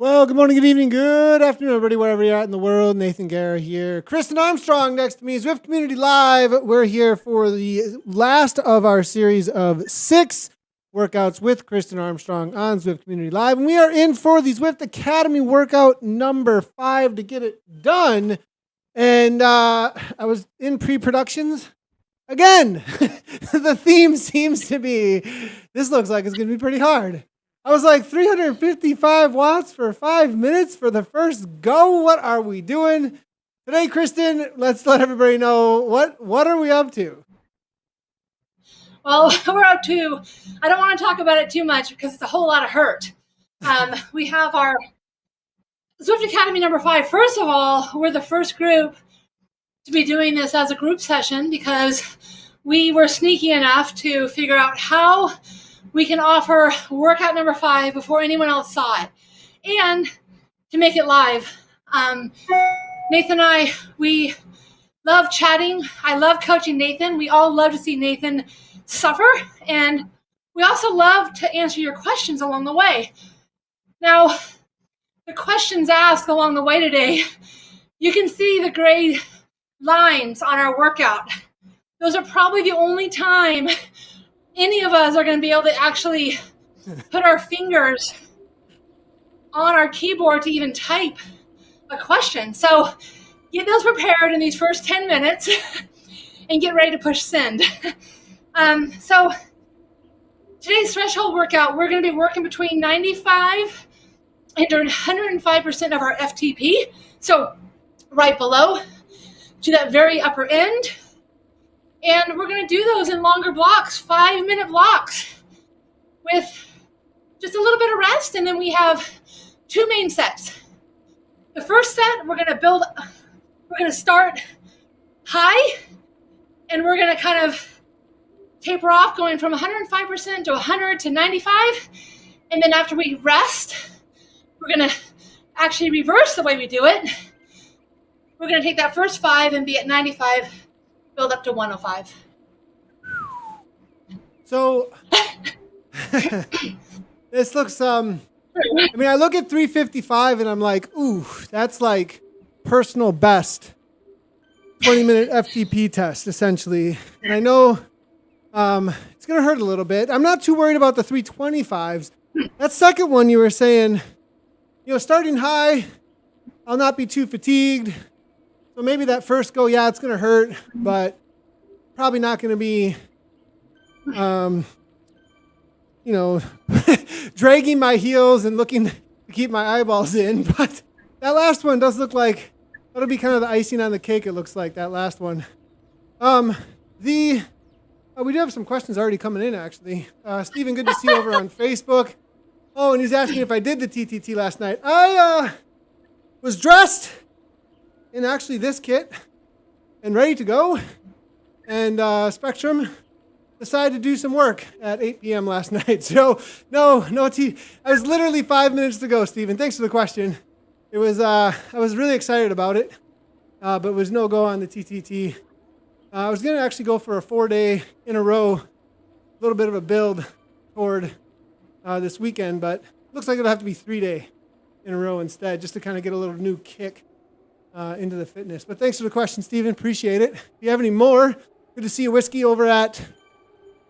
Well, good morning, good evening, good afternoon, everybody, wherever you're at in the world. Nathan Guerra here. Kristin Armstrong next to me, Zwift Community Live. We're here for the last of our series of 6 workouts with Kristin Armstrong on Zwift Community Live. And we are in for the Zwift Academy workout number 5 to get it done. And I was in pre-productions. Again, the theme seems to be, this looks like it's going to be pretty hard. I was like 355 watts for 5 minutes for the first go. What are we doing? Today, Kristin, let's let everybody know what are we up to? Well, we're up to, I don't want to talk about it too much because it's a whole lot of hurt. We have our Zwift Academy number 5. First of all, we're the first group to be doing this as a group session because we were sneaky enough to figure out how we can offer workout number 5 before anyone else saw it, and to make it live. Nathan and I, we love chatting. I love coaching Nathan. We all love to see Nathan suffer, and we also love to answer your questions along the way. Now, the questions asked along the way today, you can see the gray lines on our workout. Those are probably the only time any of us are going to be able to actually put our fingers on our keyboard to even type a question. So get those prepared in these first 10 minutes and get ready to push send. So today's threshold workout, we're going to be working between 95 and 105% of our FTP. So right below to that very upper end. And we're going to do those in longer blocks, 5-minute blocks with just a little bit of rest. And then we have 2 main sets. The first set, we're going to start high, and we're going to kind of taper off going from 105% to 100 to 95. And then after we rest, we're going to actually reverse the way we do it. We're going to take that first 5 and be at 95. Build up to 105. So this looks I mean, I look at 355 and I'm like, ooh, that's like personal best 20-minute FTP test essentially. And I know it's going to hurt a little bit. I'm not too worried about the 325s. That second one you were saying, starting high, I'll not be too fatigued. So maybe that first go, yeah, it's going to hurt, but probably not going to be, dragging my heels and looking to keep my eyeballs in. But that last one does look like, that'll be kind of the icing on the cake, it looks like, that last one. We do have some questions already coming in, actually. Stephen, good to see you over on Facebook. Oh, and he's asking if I did the TTT last night. I was dressed in actually this kit and ready to go, and Spectrum decided to do some work at 8 p.m. last night. So no I was literally 5 minutes to go, Stephen. Thanks for the question. It was I was really excited about it, but it was no go on the TTT. I was going to actually go for a 4-day in a row, a little bit of a build toward this weekend, but looks like it'll have to be 3-day in a row instead, just to kind of get a little new kick into the fitness. But thanks for the question, Stephen. Appreciate it. If you have any more, good to see you, Whiskey, over at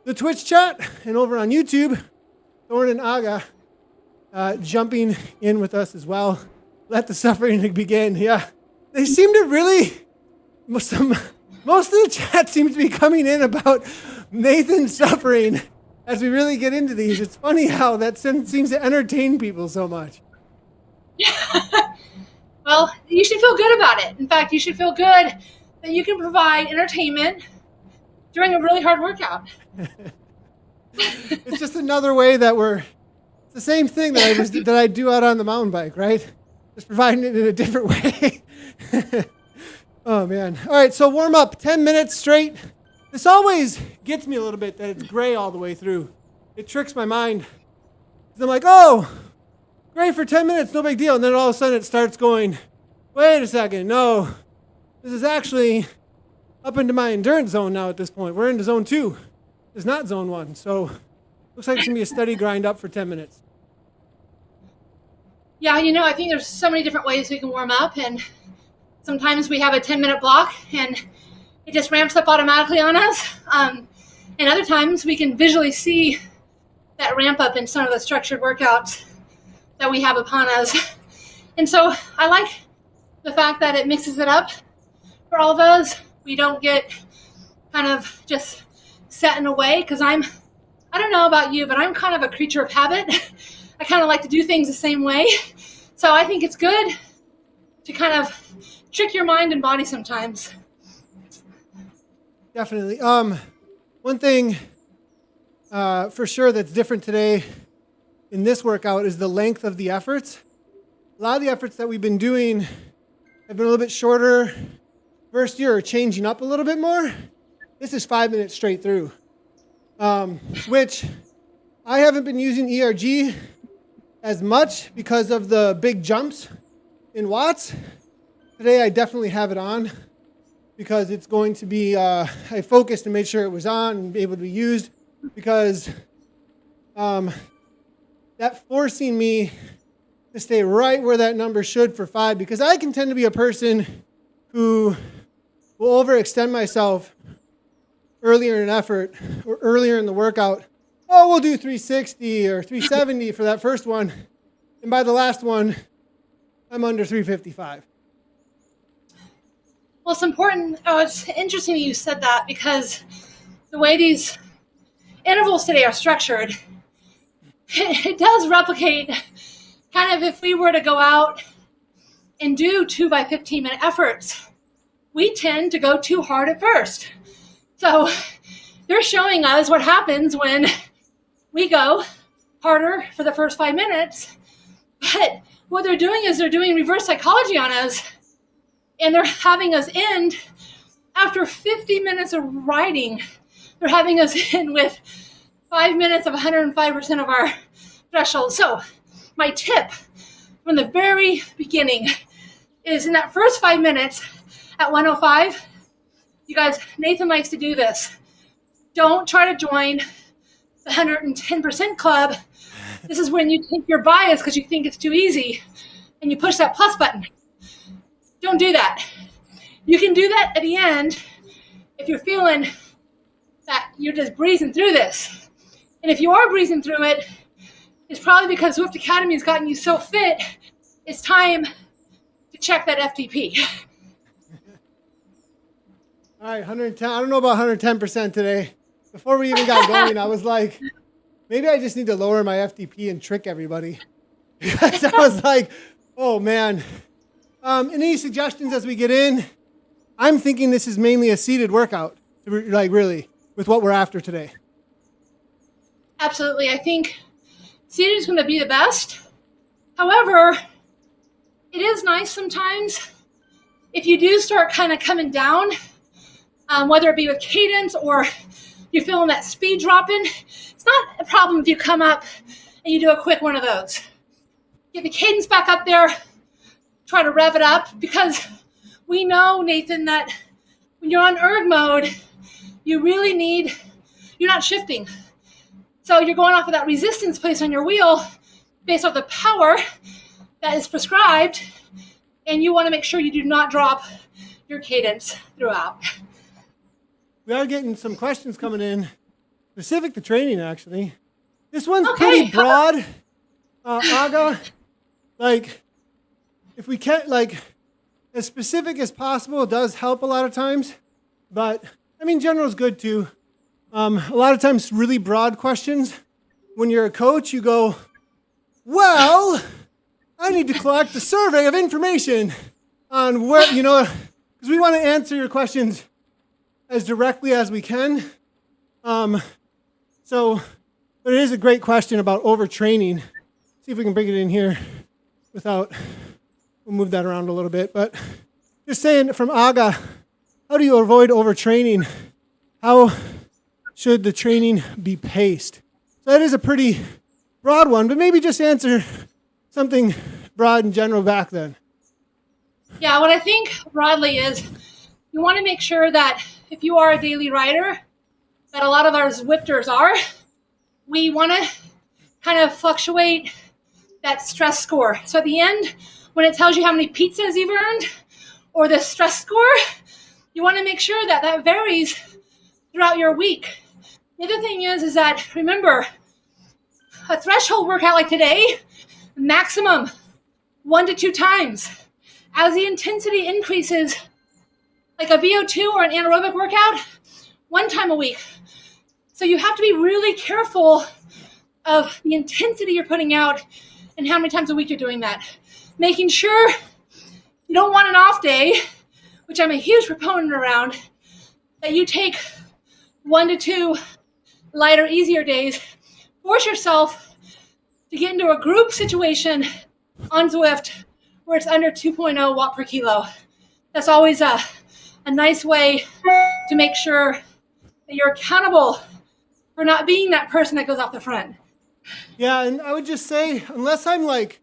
the Twitch chat and over on YouTube. Thorn and Aga jumping in with us as well. Let the suffering begin. Yeah, they seem to really, most of the chat seems to be coming in about Nathan suffering as we really get into these. It's funny how that seems to entertain people so much. Well, you should feel good about it. In fact, you should feel good that you can provide entertainment during a really hard workout. It's just another way that it's the same thing that I do out on the mountain bike, right? Just providing it in a different way. Oh, man. All right, so warm up, 10 minutes straight. This always gets me a little bit that it's gray all the way through. It tricks my mind. I'm like, oh, great for 10 minutes, no big deal. And then all of a sudden it starts going, wait a second, no. This is actually up into my endurance zone now at this point. We're into zone 2. It's not zone 1. So looks like it's going to be a steady grind up for 10 minutes. Yeah, I think there's so many different ways we can warm up, and sometimes we have a 10-minute block and it just ramps up automatically on us. And other times we can visually see that ramp up in some of the structured workouts that we have upon us. And so I like the fact that it mixes it up for all of us. We don't get kind of just set in a way, because I don't know about you, but I'm kind of a creature of habit. I kind of like to do things the same way. So I think it's good to kind of trick your mind and body sometimes. Definitely. One thing for sure that's different today in this workout is the length of the efforts. A lot of the efforts that we've been doing have been a little bit shorter. First year are changing up a little bit more. This is 5 minutes straight through, which I haven't been using ERG as much because of the big jumps in watts. Today I definitely have it on because it's going to be, I focused and made sure it was on and able to be used, because that forcing me to stay right where that number should for 5, because I can tend to be a person who will overextend myself earlier in an effort or earlier in the workout. Oh, we'll do 360 or 370 for that first one. And by the last one, I'm under 355. Well, it's important. Oh, it's interesting that you said that, because the way these intervals today are structured, it does replicate kind of if we were to go out and do 2 by 15 minute efforts, we tend to go too hard at first. So they're showing us what happens when we go harder for the first 5 minutes. But what they're doing is they're doing reverse psychology on us, and they're having us end after 50 minutes of riding. They're having us in with 5 minutes of 105% of our threshold. So my tip from the very beginning is in that first 5 minutes at 105, you guys, Nathan likes to do this. Don't try to join the 110% club. This is when you take your bias because you think it's too easy and you push that plus button. Don't do that. You can do that at the end if you're feeling that you're just breezing through this. And if you are breezing through it, it's probably because Zwift Academy has gotten you so fit, it's time to check that FTP. All right, 110. I don't know about 110% today. Before we even got going, I was like, maybe I just need to lower my FTP and trick everybody. Because I was like, oh man. Any suggestions as we get in? I'm thinking this is mainly a seated workout, like really, with what we're after today. Absolutely. I think seated is going to be the best. However, it is nice sometimes if you do start kind of coming down, whether it be with cadence or you're feeling that speed dropping. It's not a problem if you come up and you do a quick one of those. Get the cadence back up there, try to rev it up, because we know, Nathan, that when you're on erg mode, you really need, you're not shifting. So you're going off of that resistance placed on your wheel based off the power that is prescribed, and you want to make sure you do not drop your cadence throughout. We are getting some questions coming in, specific to training, actually. This one's pretty broad, Aga. Like, if we can't, like, as specific as possible does help a lot of times. But, I mean, general is good, too. A lot of times, really broad questions. When you're a coach, you go, well, I need to collect a survey of information on where, because we want to answer your questions as directly as we can. But it is a great question about overtraining. See if we can bring it in here without, we'll move that around a little bit. But just saying from Aga, how do you avoid overtraining? How should the training be paced? So that is a pretty broad one, but maybe just answer something broad and general back then. Yeah, what I think broadly is you want to make sure that if you are a daily rider, that a lot of our Zwifters are, we want to kind of fluctuate that stress score. So at the end, when it tells you how many pizzas you've earned or the stress score, you want to make sure that that varies throughout your week. The other thing is that, remember, a threshold workout like today, maximum 1 to 2 times. As the intensity increases, like a VO2 or an anaerobic workout, 1 time a week. So you have to be really careful of the intensity you're putting out and how many times a week you're doing that. Making sure you don't want an off day, which I'm a huge proponent around, that you take 1 to 2 lighter, easier days. Force yourself to get into a group situation on Zwift where it's under 2.0 watt per kilo. That's always a nice way to make sure that you're accountable for not being that person that goes off the front. Yeah, and I would just say, unless I'm like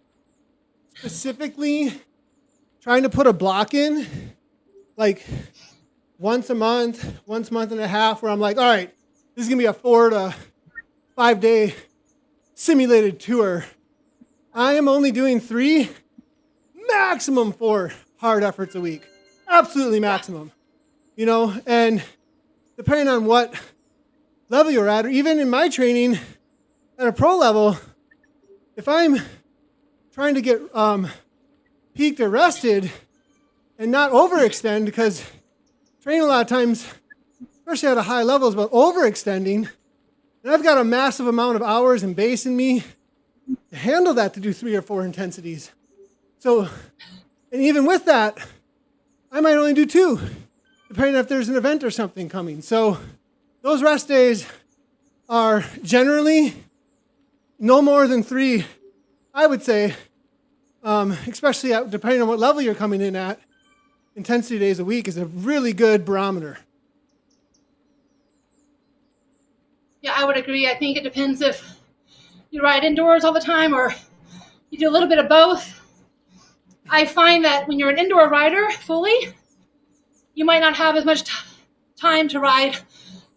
specifically trying to put a block in, like once a month and a half, where I'm like, all right, this is gonna be a 4 to 5 day simulated tour. I am only doing 3, maximum 4 hard efforts a week. Absolutely maximum. You know, and depending on what level you're at, or even in my training at a pro level, if I'm trying to get peaked or rested and not overextend, because training a lot of times, especially at a high level, is about overextending, and I've got a massive amount of hours and base in me to handle that, to do 3 or 4 intensities. So, and even with that, I might only do 2, depending on if there's an event or something coming. So those rest days are generally no more than 3, I would say, especially depending on what level you're coming in at. Intensity days a week is a really good barometer. Yeah, I would agree. I think it depends if you ride indoors all the time or you do a little bit of both. I find that when you're an indoor rider fully, you might not have as much time to ride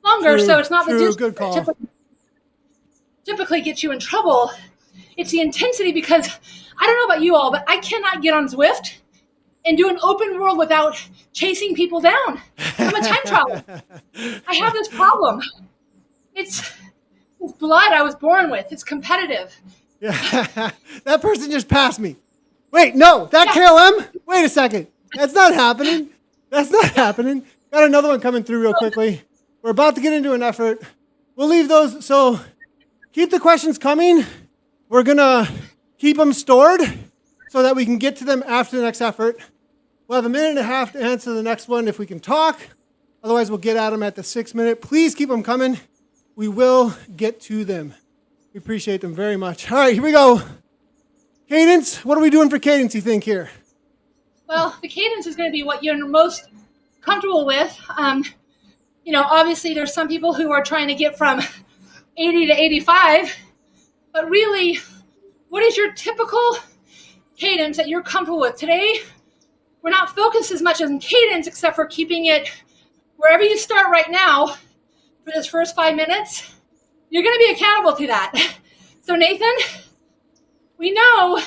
longer. True, so it's not the distance good call. that typically gets you in trouble. It's the intensity, because I don't know about you all, but I cannot get on Zwift and do an open world without chasing people down. I'm a time traveler. I have this problem. It's blood I was born with. It's competitive. Yeah, that person just passed me. Wait, no, that KLM? Wait a second. That's not happening. That's not happening. Got another one coming through real quickly. We're about to get into an effort. We'll leave those. So keep the questions coming. We're going to keep them stored so that we can get to them after the next effort. We'll have a minute and a half to answer the next one if we can talk. Otherwise, we'll get at them at the 6 minute. Please keep them coming. We will get to them. We appreciate them very much. All right, here we go. Cadence. What are we doing for cadence, you think, here? Well, the cadence is going to be what you're most comfortable with. Obviously there's some people who are trying to get from 80 to 85, but really, what is your typical cadence that you're comfortable with? Today, we're not focused as much on cadence, except for keeping it wherever you start right now for this first 5 minutes. You're going to be accountable to that. So Nathan, we know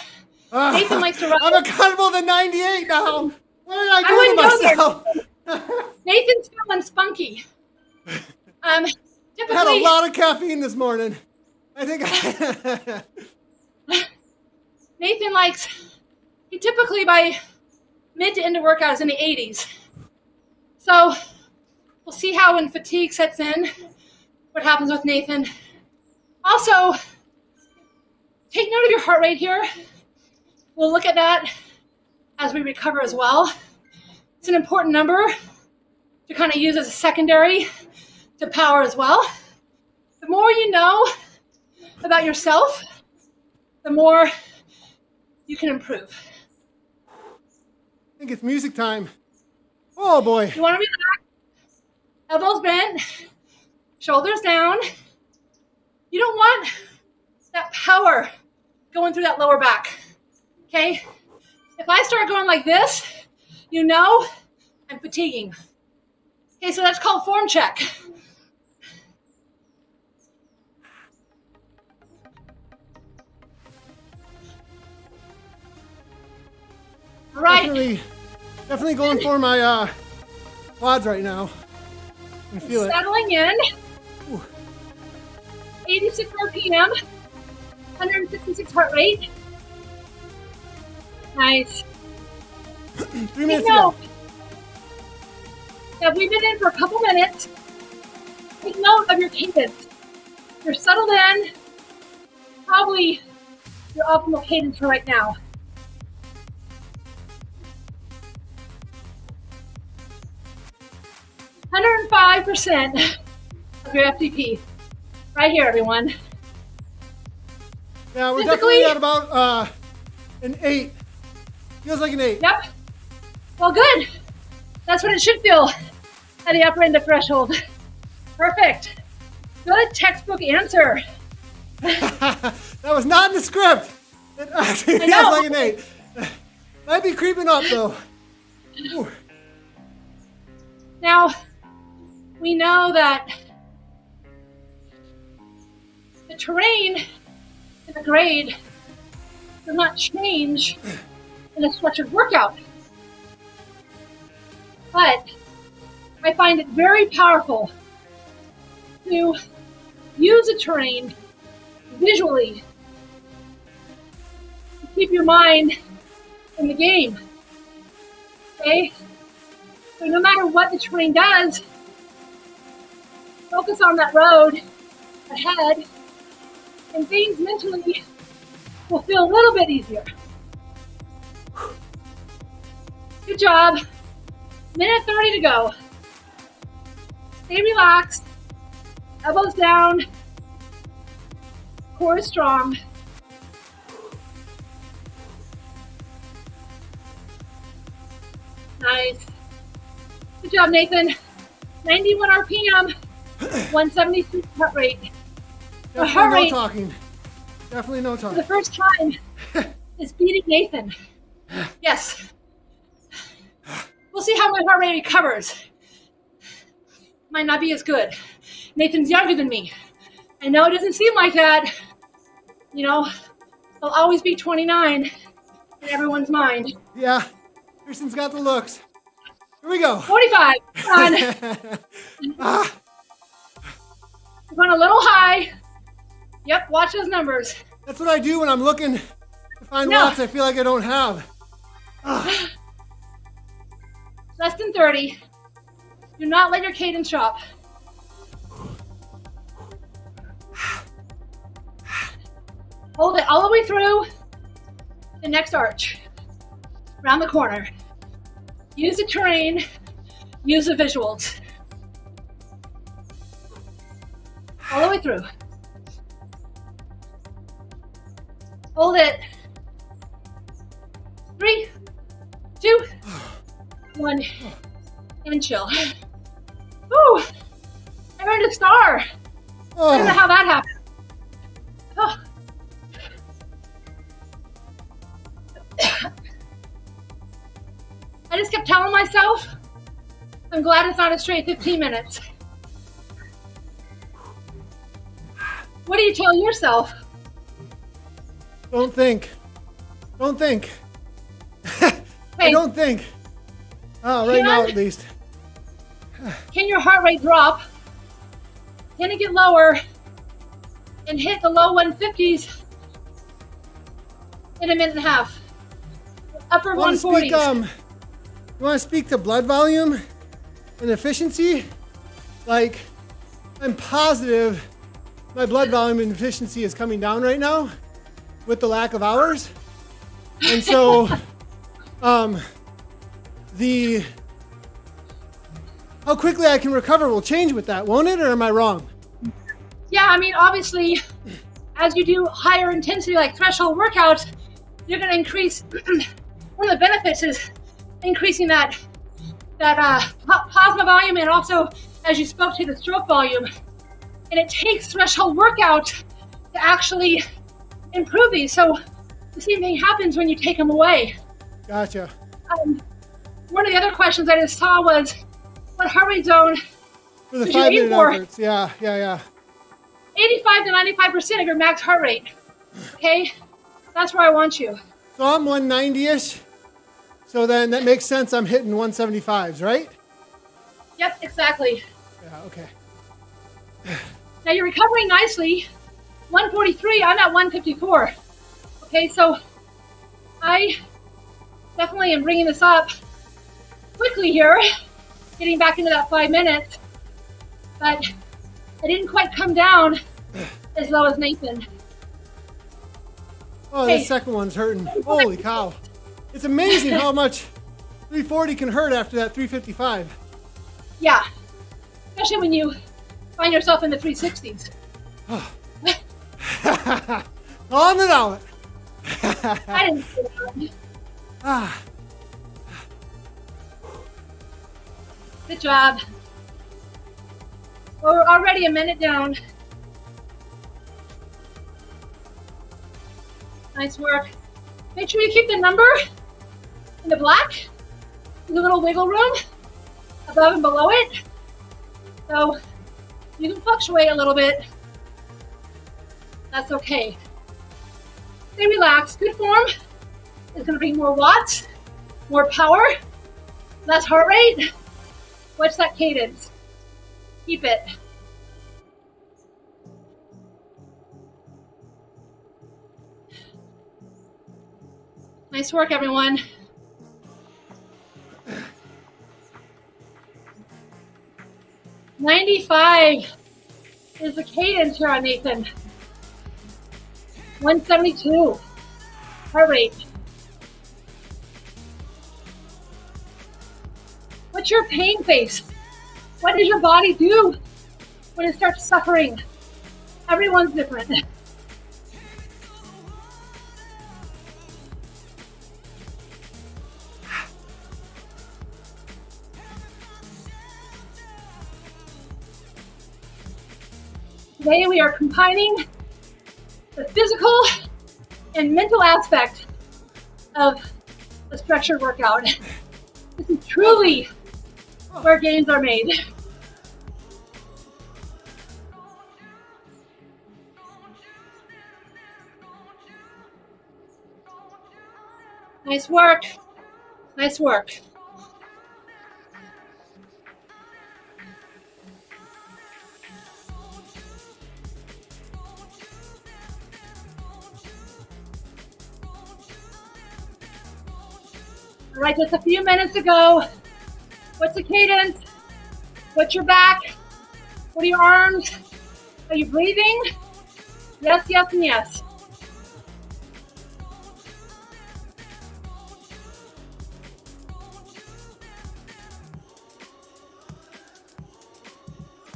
Nathan likes to run. I'm accountable to 98 now. What did I do to myself? Nathan's feeling spunky. I had a lot of caffeine this morning. I think Nathan he typically by mid to end of workout is in the 80s. So we'll see how when fatigue sets in, what happens with Nathan. Also, take note of your heart rate here. We'll look at that as we recover as well. It's an important number to kind of use as a secondary to power as well. The more you know about yourself, the more you can improve. I think it's music time. Oh boy. You want to relax, elbows bent, shoulders down. You don't want that power going through that lower back, okay? If I start going like this, I'm fatiguing. Okay, so that's called form check. All right. Definitely going for my quads right now. I can feel it. Settling in. Ooh. 86 RPM, 166 heart rate. Nice. 3 minutes ago. Now we've been in for a couple minutes. Take note of your cadence. You're settled in. Probably your optimal cadence for right now. %105% of your FTP. Right here, everyone. Yeah, we're definitely at about an 8. Feels like an 8. Yep. Well, good. That's what it should feel at the upper end of threshold. Perfect. Good textbook answer. That was not in the script. It actually feels like an 8. Might be creeping up though. Ooh. Now, we know that the terrain and the grade does not change in a structured workout. But I find it very powerful to use the terrain visually to keep your mind in the game. Okay? So no matter what the terrain does, focus on that road ahead, and things mentally will feel a little bit easier. Good job. Minute 30 to go. Stay relaxed. Elbows down. Core is strong. Nice. Good job, Nathan. 91 RPM, 176 heart rate. The heart rate no talking. Definitely no for talking. the first time is beating Nathan. Yes. We'll see how my heart rate recovers. Might not be as good. Nathan's younger than me. I know it doesn't seem like that. You know, I'll always be 29 in everyone's mind. Yeah, Kristen's got the looks. Here we go. 45. Come on. We're going a little high. Yep, watch those numbers. That's what I do when I'm looking to find watts I feel like I don't have. Less than 30. Do not let your cadence drop. Hold it all the way through the next arch. Around the corner. Use the terrain. Use the visuals. All the way through. Hold it. 3, 2, 1, and chill. Ooh, I earned a star. I don't know how that happened. Oh. I just kept telling myself, I'm glad it's not a straight 15 minutes. What do you tell yourself? Don't think. Don't think. Hey, I don't think. Oh, right now at least. Can your heart rate drop? Can it get lower and hit the low 150s in a minute and a half? Upper 140s. You want to speak to blood volume and efficiency? Like, I'm positive my blood volume and efficiency is coming down right now with the lack of hours. And so, how quickly I can recover will change with that, won't it? Or am I wrong? Yeah, I mean, obviously, as you do higher intensity, like threshold workouts, you're going to increase. One of the benefits is increasing that plasma volume, and also, as you spoke to, the stroke volume. And it takes threshold workout to actually improve these. So the same thing happens when you take them away. Gotcha. One of the other questions I just saw was, what heart rate zone for the 5-minute efforts? Yeah. 85 to 95% of your max heart rate. Okay? That's where I want you. So I'm 190-ish. So then that makes sense. I'm hitting 175s, right? Yep, exactly. Yeah, okay. Now you're recovering nicely. 143, I'm at 154. Okay, so I definitely am bringing this up quickly here, getting back into that 5 minutes, but I didn't quite come down as low as Nathan. Oh, Okay. the second one's hurting. Holy cow. It's amazing how much 340 can hurt after that 355. Yeah, especially when you find yourself in the 360s. On and on. I didn't say that. Ah, Good job. Well, we're already a minute down. Nice work. Make sure you keep the number in the black, in the little wiggle room above and below it. So you can fluctuate a little bit. That's okay. Stay relaxed. Good form is going to bring more watts, more power, less heart rate. Watch that cadence. Keep it. Nice work, everyone. $95 is the cadence here on Nathan. 172 heart rate. What's your pain face? What does your body do when it starts suffering? Everyone's different. Today we are combining the physical and mental aspect of a structured workout. This is truly where gains are made. Nice work. Nice work. All right, just a few minutes ago. What's the cadence? What's your back? What are your arms? Are you breathing? Yes, yes, and yes.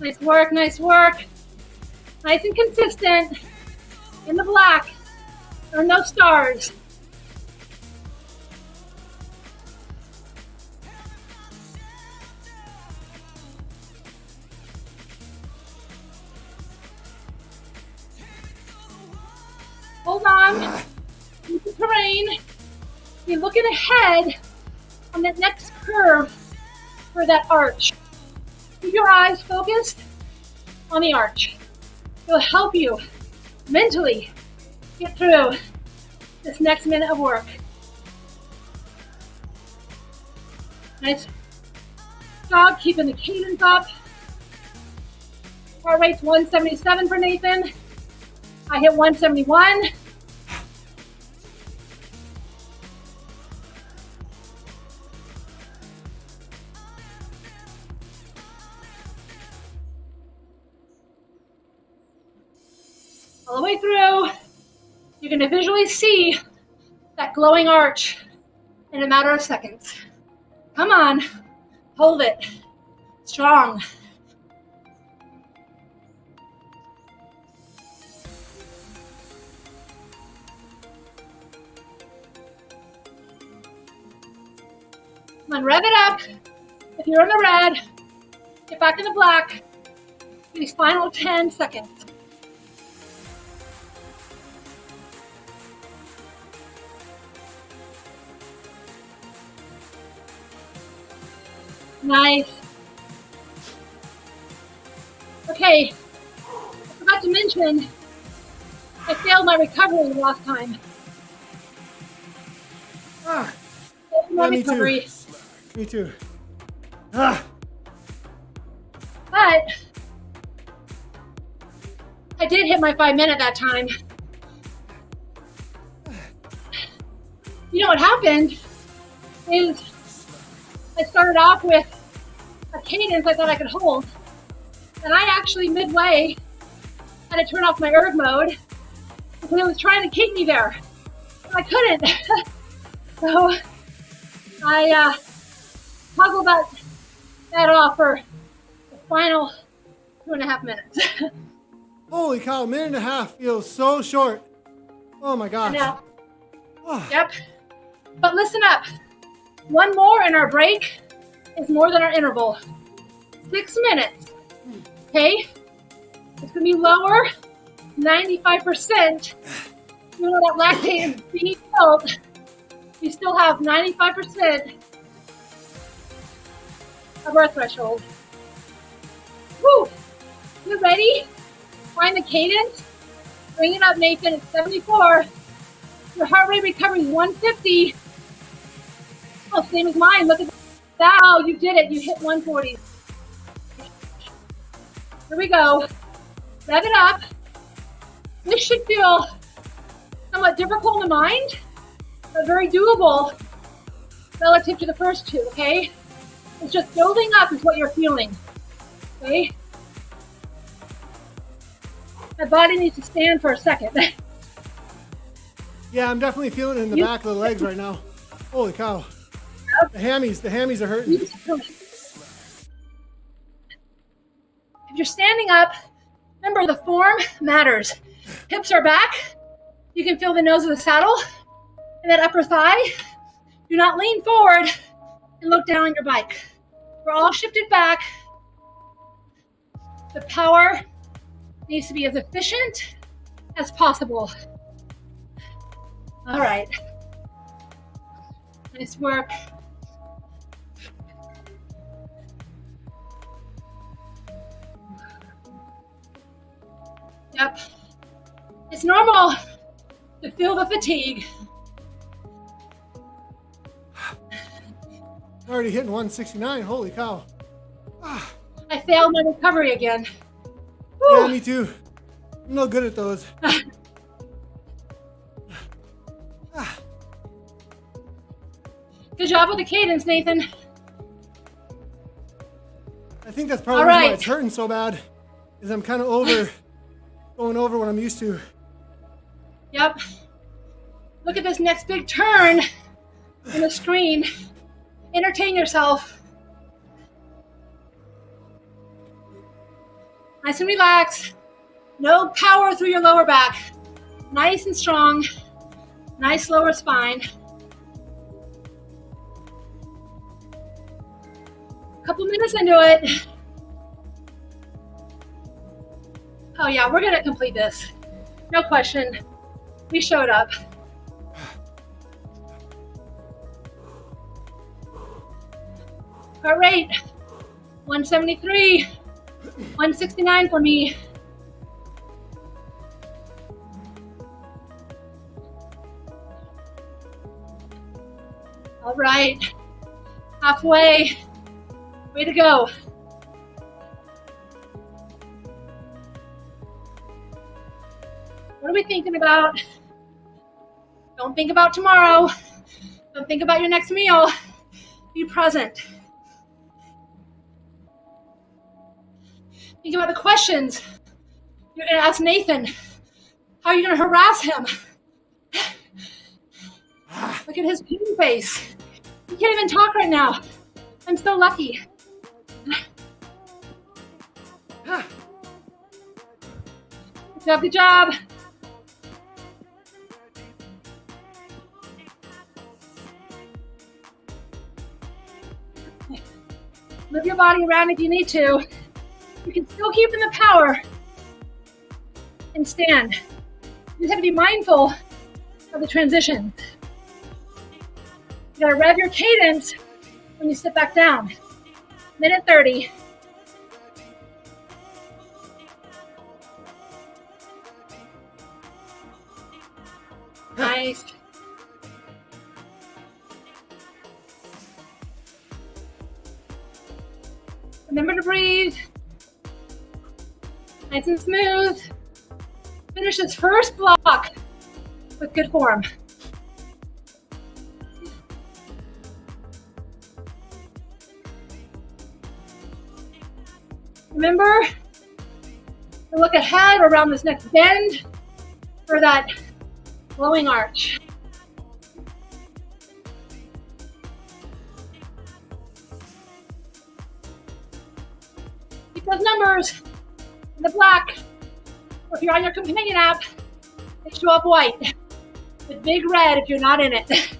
Nice work, nice work. Nice and consistent. In the black. There are no stars. Hold on. Keep the terrain. You're looking ahead on that next curve for that arch. Keep your eyes focused on the arch. It'll help you mentally get through this next minute of work. Nice job keeping the cadence up. Heart rate's 177 for Nathan. I hit 171. All the way through, you're going to visually see that glowing arch in a matter of seconds. Come on, hold it, strong. Come on, rev it up. If you're in the red, get back in the black. These final 10 seconds. Nice. Okay, I forgot to mention, I failed my recovery last time. ah, Failed more me too. recovery. Me too. Ah. But I did hit my 5 minute that time. You know what happened is I started off with a cadence I thought I could hold. And I actually midway had to turn off my erg mode because it was trying to keep me there. And I couldn't. So I toggled that off for the final 2.5 minutes. Holy cow, a minute and a half feels so short. Oh my gosh. Now, Oh. yep. But listen up. One more in our break is more than our interval. 6 minutes. Okay? It's gonna be lower, 95%. You know that lactate is being built. We still have 95% of our threshold. Woo! You ready? Find the cadence. Bring it up, Nathan. It's 74. Your heart rate recovery is 150. Oh, same as mine. Look at that. Oh, you did it. You hit 140. Here we go. Rev it up. This should feel somewhat difficult in the mind, but very doable relative to the first two, okay? It's just building up is what you're feeling, okay? My body needs to stand for a second. Yeah, I'm definitely feeling it in the back of the legs right now. Holy cow. Yep. The hammies are hurting. If you're standing up, remember the form matters. Hips are back. You can feel the nose of the saddle and that upper thigh. Do not lean forward and look down on your bike. We're all shifted back. The power needs to be as efficient as possible. All right. Nice work. Yep. It's normal to feel the fatigue. I'm already hitting 169. Holy cow. I failed my recovery again. Woo. Yeah, me too. I'm no good at those. Good job with the cadence, Nathan. I think that's probably All why right. it's hurting so bad, is I'm kind of going over what I'm used to. Yep. Look at this next big turn on the screen. Entertain yourself. Nice and relaxed. No power through your lower back. Nice and strong. Nice lower spine. Couple minutes into it. Oh yeah, we're gonna complete this. No question. We showed up. Heart rate, 173, 169 for me. All right, halfway. Way to go. What are we thinking about? Don't think about tomorrow. Don't think about your next meal. Be present. Think about the questions you're going to ask Nathan. How are you going to harass him? Look at his pain face. He can't even talk right now. I'm so lucky. Good job, good job. Move your body around if you need to. You can still keep in the power and stand. You just have to be mindful of the transition. You gotta rev your cadence when you sit back down. Minute 30. Nice. Remember to breathe. Nice and smooth. Finish this first block with good form. Remember to look ahead around this next bend for that flowing arch. Keep those numbers in the black, or if you're on your companion app, they show up white with big red if you're not in it.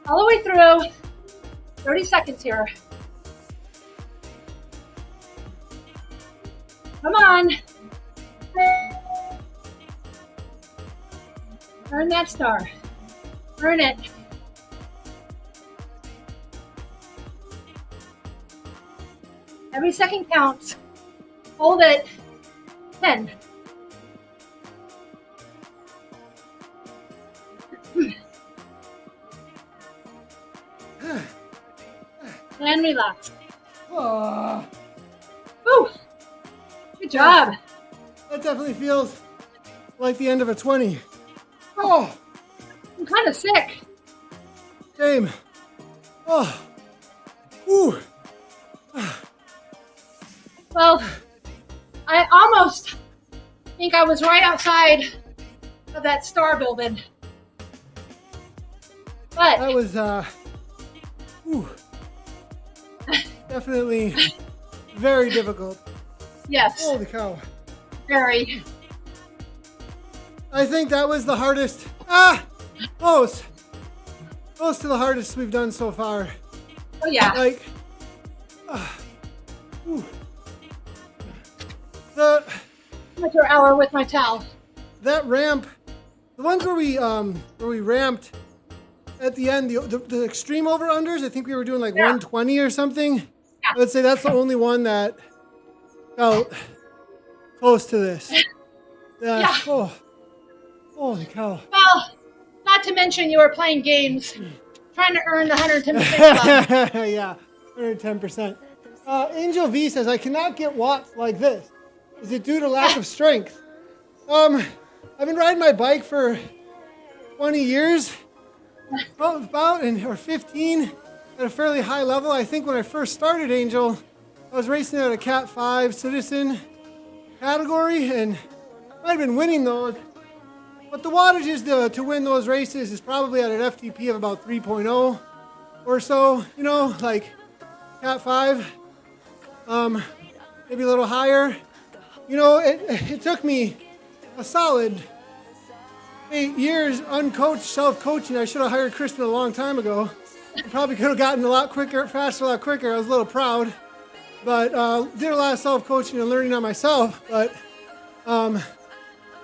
All the way through, 30 seconds here. Come on. Earn that star. Earn it. Every second counts. Hold it. 10. And relax. Oh, Woo! Good job. that definitely feels like the end of a 20. Oh, I'm kind of sick. same. Oh, ooh. Well, I almost think I was right outside of that star building. But That was, ooh, definitely very difficult. yes, Holy cow. very. I think that was the hardest, close to the hardest we've done so far. Oh yeah. Like, ooh. The, Another hour with my towel. that ramp, the ones where we ramped at the end, the extreme over-unders, I think we were doing like 120 or something. Yeah. I would say that's the only one that felt close to this. Yeah. Oh, holy cow. Well, not to mention you were playing games, trying to earn the 110% club. Yeah, 110%. Angel V says, I cannot get watts like this. Is it due to lack of strength? I've been riding my bike for 20 years, or 15 at a fairly high level. I think when I first started Angel, I was racing at a Cat 5 citizen category and might have been winning those. But the wattage to win those races is probably at an FTP of about 3.0 or so, like Cat 5, maybe a little higher. It took me a solid 8 years uncoached, self-coaching. I should have hired Kristin a long time ago. I probably could have gotten a lot quicker, faster, a lot quicker. I was a little proud, but did a lot of self-coaching and learning on myself. But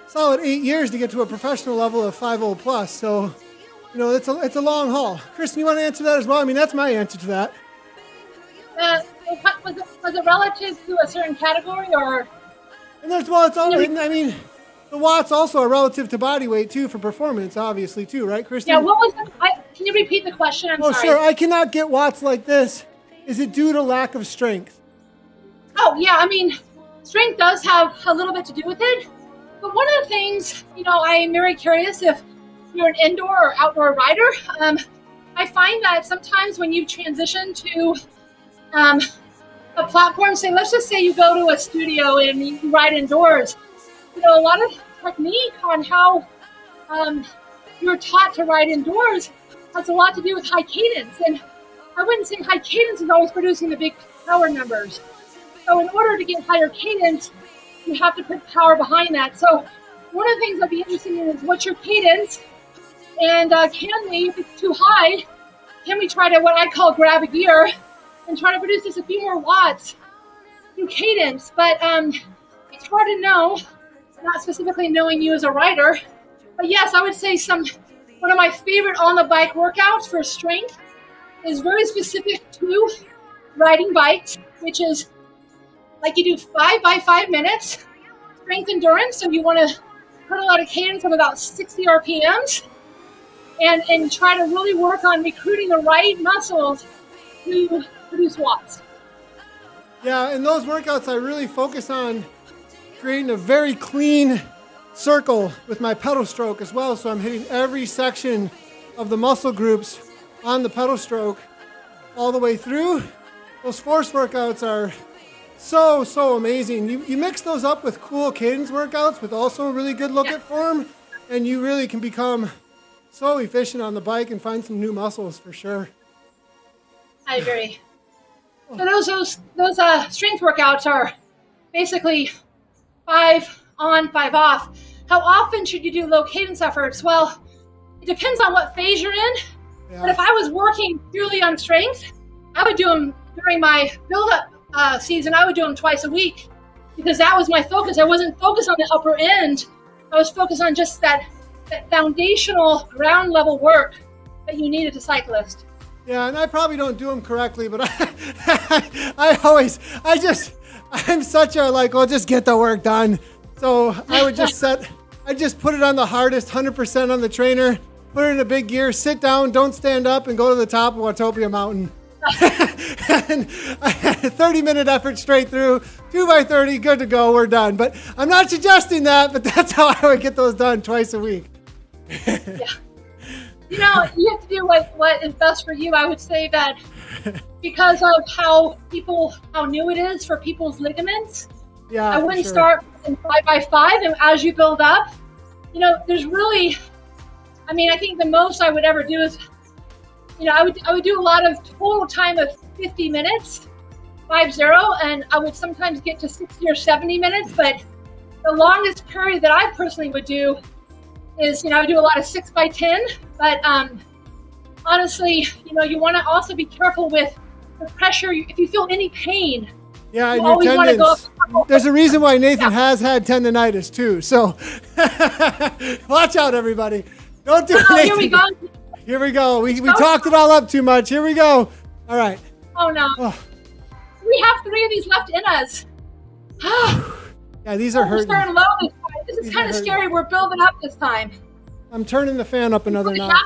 solid 8 years to get to a professional level of 5.0 plus. So, it's a long haul. Kristin, you want to answer that as well? I mean, that's my answer to that. Was it relative to a certain category or? And it's all. I mean, the watts also are relative to body weight too for performance, obviously too, right, Kristin? Yeah. What was can you repeat the question? I'm sorry. Sure. I cannot get watts like this. Is it due to lack of strength? Oh yeah. I mean, strength does have a little bit to do with it. But one of the things, I am very curious if you're an indoor or outdoor rider. I find that sometimes when you transition to a platform, let's just say you go to a studio and you ride indoors, a lot of technique on how you're taught to ride indoors has a lot to do with high cadence. And I wouldn't say high cadence is always producing the big power numbers. So in order to get higher cadence, you have to put power behind that. So one of the things I'd be interested in is what's your cadence? And can we, if it's too high, can we try to what I call grab a gear and try to produce just a few more watts through cadence? But it's hard to know, not specifically knowing you as a rider. But yes, I would say one of my favorite on the bike workouts for strength is very specific to riding bikes, which is like you do 5 by 5 minutes strength endurance. So you want to put a lot of cadence of about 60 RPMs and try to really work on recruiting the right muscles to produce watts. Yeah, in those workouts, I really focus on creating a very clean circle with my pedal stroke as well. So I'm hitting every section of the muscle groups on the pedal stroke all the way through. Those force workouts are so amazing. You mix those up with cool cadence workouts with also a really good look at form, and you really can become so efficient on the bike and find some new muscles for sure. I agree. So those strength workouts are basically 5 on, 5 off. How often should you do low cadence efforts? Well, it depends on what phase you're in. Yeah. But if I was working purely on strength, I would do them during my build-up season. I would do them twice a week because that was my focus. I wasn't focused on the upper end. I was focused on just that foundational ground level work that you need as a cyclist. Yeah, and I probably don't do them correctly, but I'm such a just get the work done. So I would just put it on the hardest, 100% on the trainer, put it in a big gear, sit down, don't stand up, and go to the top of Watopia Mountain. And I had a 30-minute effort straight through, 2 by 30, good to go, we're done. But I'm not suggesting that, but that's how I would get those done twice a week. Yeah. You have to do what is best for you. I would say that because of how new it is for people's ligaments, I wouldn't start in 5 by 5. And as you build up, there's really, I think the most I would ever do is, I would do a lot of total time of 50 minutes, 50, and I would sometimes get to 60 or 70 minutes. But the longest period that I personally would do is, I would do a lot of 6 by 10, but honestly, you want to also be careful with the pressure. If you feel any pain, and your tendons. There's a reason why Nathan has had tendonitis too. So watch out, everybody. Don't do anything. Here we go. Here we go. We talked it all up too much. Here we go. All right. Oh no. Oh. We have 3 of these left in us. Yeah, these are hurting. We're starting low this time. This is kind of scary. We're building up this time. I'm turning the fan up another notch.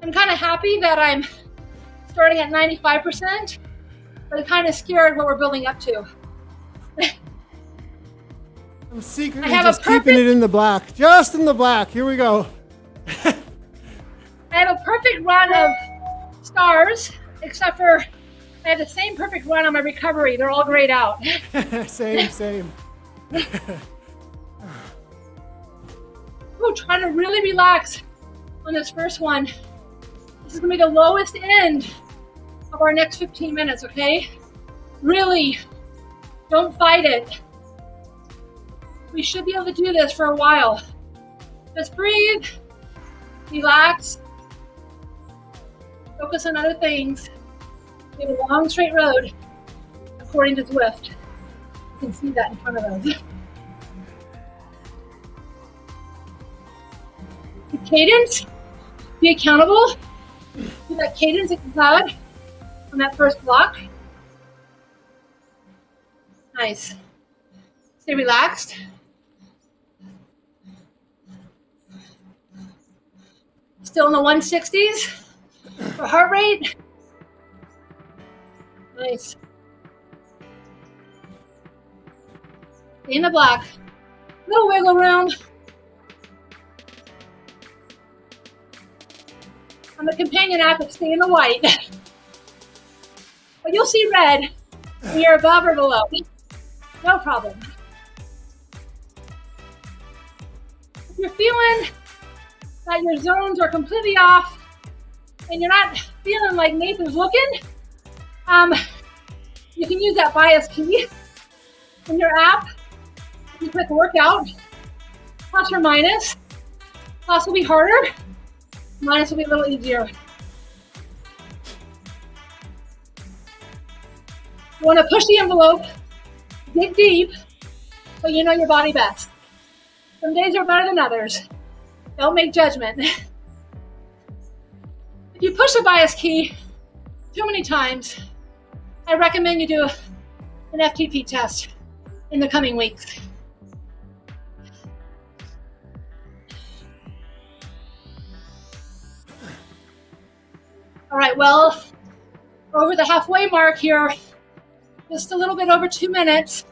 I'm kind of happy that I'm starting at 95%, but I'm kind of scared what we're building up to. I'm secretly just keeping it in the black. Just in the black. Here we go. I have a perfect run of stars, except for I have the same perfect run on my recovery. They're all grayed out. Same. Oh, trying to really relax on this first one. This is going to be the lowest end of our next 15 minutes, okay? Really, don't fight it. We should be able to do this for a while. Just breathe, relax, focus on other things. We have a long straight road, according to Zwift. You can see that in front of us. The cadence, be accountable. Do that cadence that you had on that first block. Nice. Stay relaxed. Still in the 160s for heart rate. Nice. Stay in the black. Little wiggle room. On the companion app, it's stay in the white. But you'll see red when you're above or below. No problem. If you're feeling that your zones are completely off and you're not feeling like Nathan's looking, you can use that bias key in your app. You click workout, plus or minus. Plus will be harder, minus will be a little easier. You want to push the envelope, dig deep, so you know your body best. Some days are better than others. Don't make judgment. If you push the bias key too many times, I recommend you do an FTP test in the coming weeks. All right, well, over the halfway mark here, Just a little bit over 2 minutes.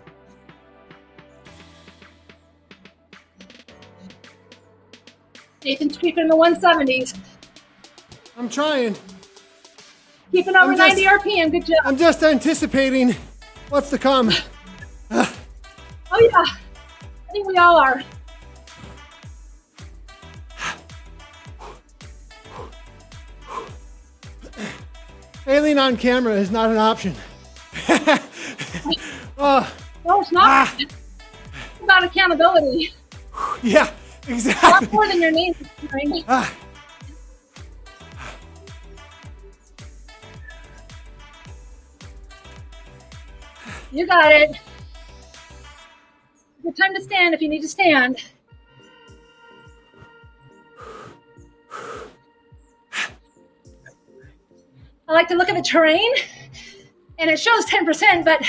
Nathan's keeping the 170s. I'm trying. Keeping over 90 RPM. Good job. I'm just anticipating what's to come. Oh yeah, I think we all are. Failing on camera is not an option. No, it's not. It's about accountability. Yeah, A exactly. lot more than your name is doing. You got it. Good time to stand if you need to stand. I like to look at the terrain, and it shows 10%, but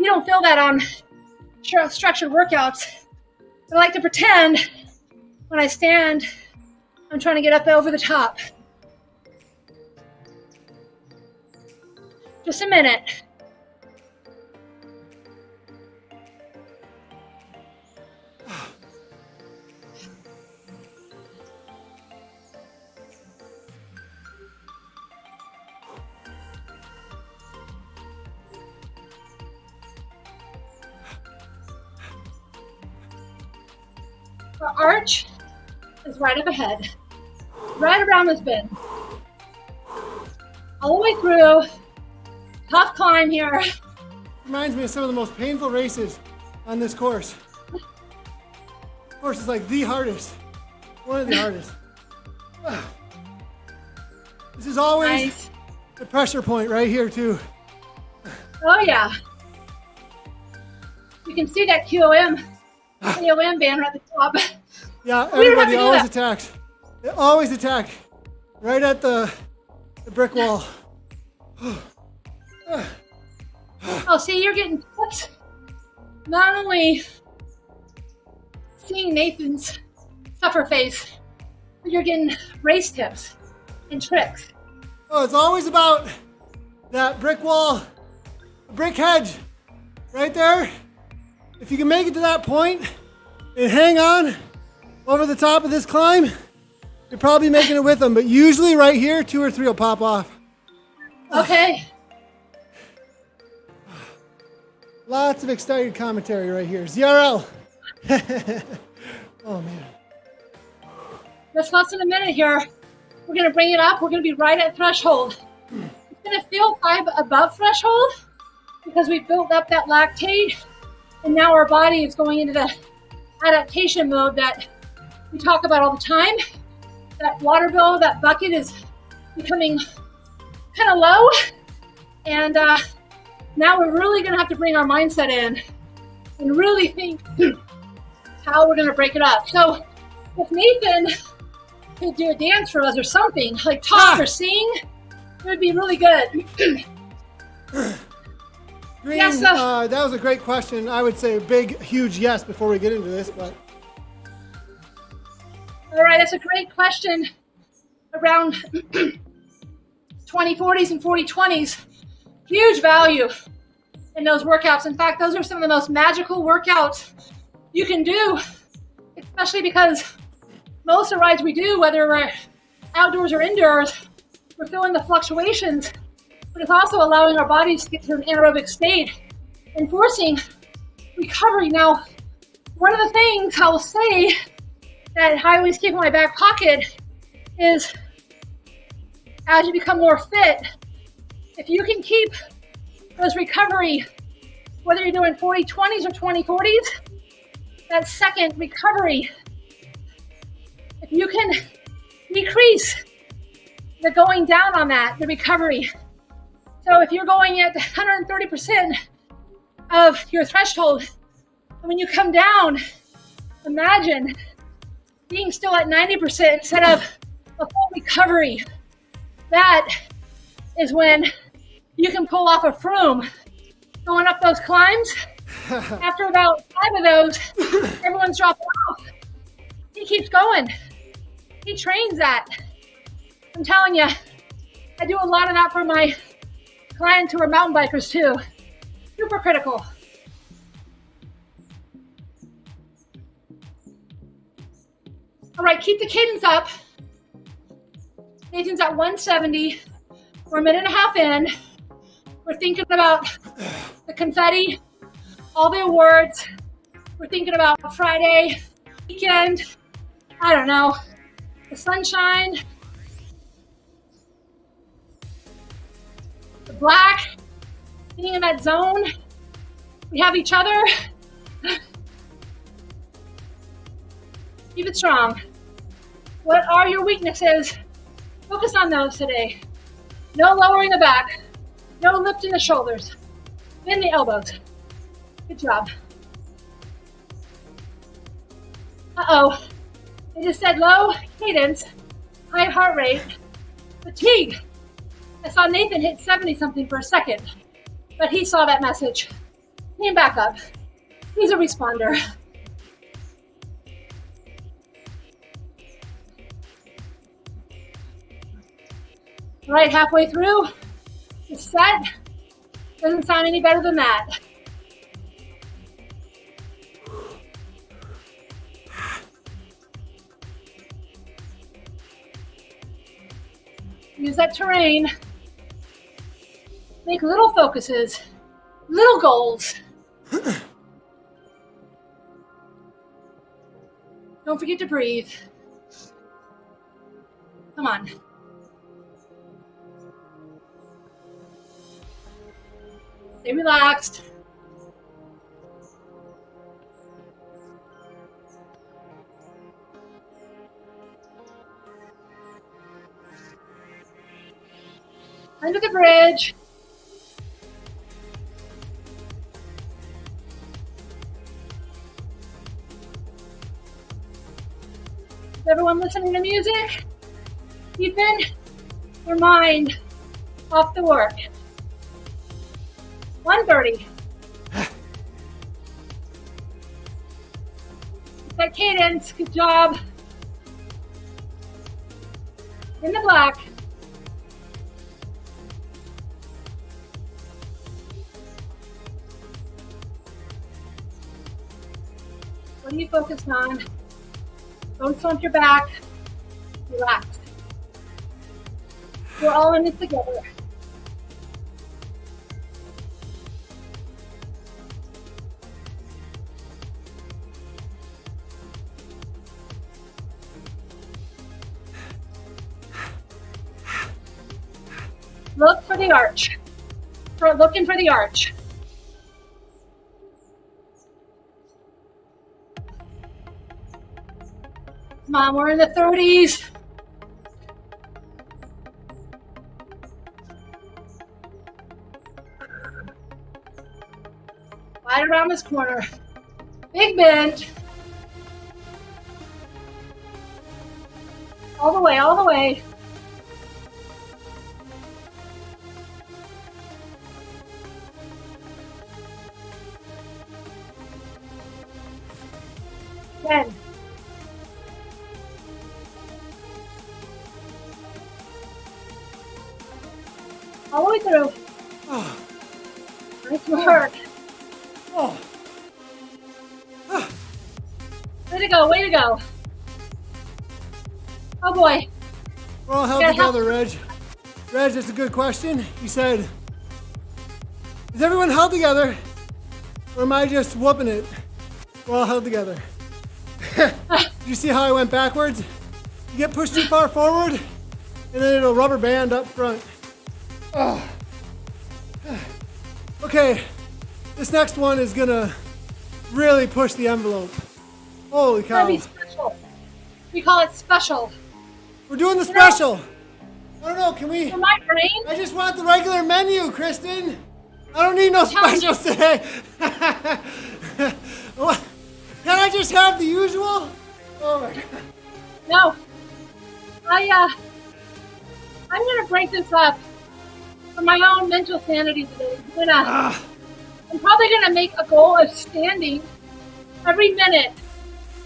you don't feel that on structured workouts. I like to pretend when I stand, I'm trying to get up over the top. Just a minute. Our arch is right up ahead, right around this bend. All the way through, tough climb here. Reminds me of some of the most painful races on this course. Course is like the hardest, one of the hardest. This is always Nice. the pressure point right here too. Oh yeah. You can see that QOM band right at the top. Yeah, We don't have everybody to do always that. attacks. They always attack right at the brick wall. Oh, see, you're getting tips. Not only seeing Nathan's suffer face, but you're getting race tips and tricks. Oh, it's always about that brick wall, brick hedge, right there. If you can make it to that point and hang on over the top of this climb, you're probably making it with them. But usually right here, 2 or 3 will pop off. Okay. Lots of excited commentary right here. ZRL. Oh man. Just less than a minute here. We're going to bring it up. We're going to be right at threshold. It's going to feel 5 above threshold because we built up that lactate, and now our body is going into the adaptation mode that we talk about all the time. That water bill, that bucket is becoming kind of low, and now we're really going to have to bring our mindset in and really think how we're going to break it up. So if Nathan could do a dance for us or something, like talk or sing, it would be really good. Green, Yes, that was a great question. I would say a big, huge yes before we get into this, but All right, that's a great question around 2040s and 4020s. Huge value in those workouts. In fact, those are some of the most magical workouts you can do, especially because most of the rides we do, whether we're outdoors or indoors, we're feeling the fluctuations, but it's also allowing our bodies to get to an anaerobic state and forcing recovery. Now, one of the things I will say that I always keep in my back pocket is as you become more fit, if you can keep those recovery, whether you're doing 40/20s or 20/40s, that second recovery, if you can decrease the going down on that, the recovery. So if you're going at 130% of your threshold, and when you come down, imagine being still at 90% instead of a full recovery. That is when you can pull off a Froome. Going up those climbs, after about 5 of those, everyone's dropping off. He keeps going. He trains that. I'm telling you, I do a lot of that for my clients who are mountain bikers too. Super critical. All right, keep the cadence up. Nathan's at 170. We're a minute and a half in. We're thinking about the confetti, all the awards. We're thinking about Friday, weekend, I don't know, the sunshine, the black, being in that zone. We have each other. Keep it strong. What are your weaknesses? Focus on those today. No lowering the back. No lifting the shoulders. Bend the elbows. Good job. Uh-oh. It just said low cadence, high heart rate, fatigue. I saw Nathan hit 70 something for a second, but he saw that message. Came back up. He's a responder. All right, halfway through. It's set. Doesn't sound any better than that. Use that terrain. Make little focuses, little goals. Don't forget to breathe. Come on. Stay relaxed. Under the bridge. Is everyone listening to music? Keeping your mind off the work. 130. That cadence, good job. In the black. What are you focused on? Don't slump your back. Relax. We're all in this together. Look for the arch. Start looking for the arch. Come on, we're in the 30s. Right around this corner. Big bend. All the way, all the way. Bend. All the way through. Oh. Nice work. Oh. Ah. Way to go, way to go. Oh boy. We're all held together, Reg. Reg, that's a good question. You said, is everyone held together? Or am I just whooping it? We're all held together. Did you see how I went backwards? You get pushed too far forward, and then it'll rubber band up front. Oh. Okay, this next one is gonna really push the envelope. Holy cow. It's gonna be special. We call it special. We're doing the special. I don't know, can we? For my brain, I just want the regular menu, Kristin. I don't need no specials today. Can I just have the usual? Oh my God. no. I'm gonna break this up for my own mental sanity today. I'm probably gonna make a goal of standing every minute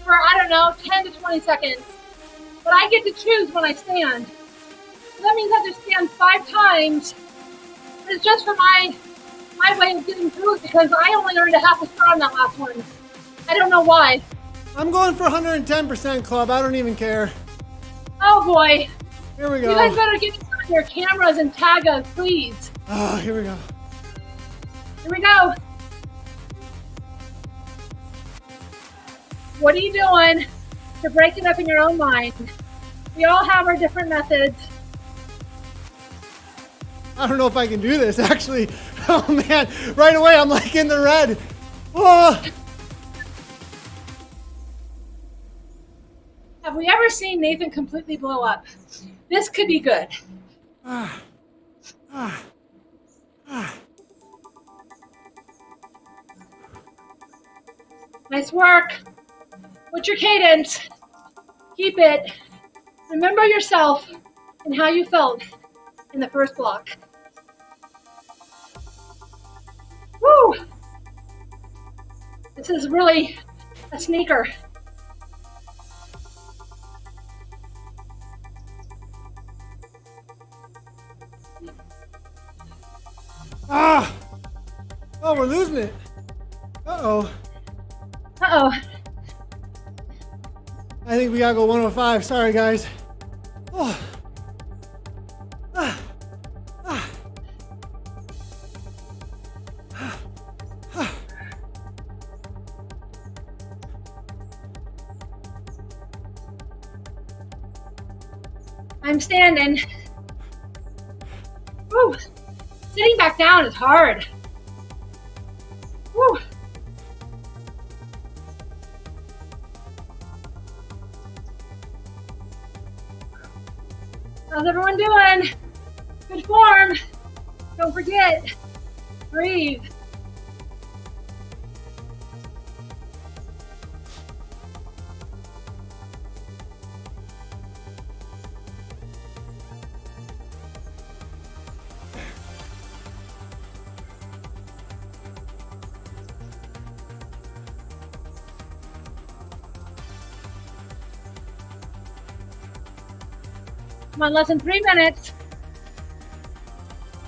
for, I don't know, 10 to 20 seconds. But I get to choose when I stand. So that means I have to stand 5 times. But it's just for my my way of getting through it because I only earned a half a star on that last one. I don't know why. I'm going for 110% club. I don't even care. Oh boy. Here we go. You guys better get on your cameras and tag us, please. Oh, here we go. Here we go. What are you doing to break it up in your own mind? We all have our different methods. I don't know if I can do this, actually. Oh, man. Right away, I'm like in the red. Oh. Have we ever seen Nathan completely blow up? This could be good. Nice work. What's your cadence? Keep it. Remember yourself and how you felt in the first block. Woo! This is really a sneaker. Ah! Oh, we're losing it. Uh-oh. Uh-oh. I think we gotta go 105. Sorry, guys. Oh. Ah. Ah. Ah. Ah. I'm standing. Woo! Sitting back down is hard. Woo! How's everyone doing? Good form. Don't forget. Breathe. Come on, less than 3 minutes.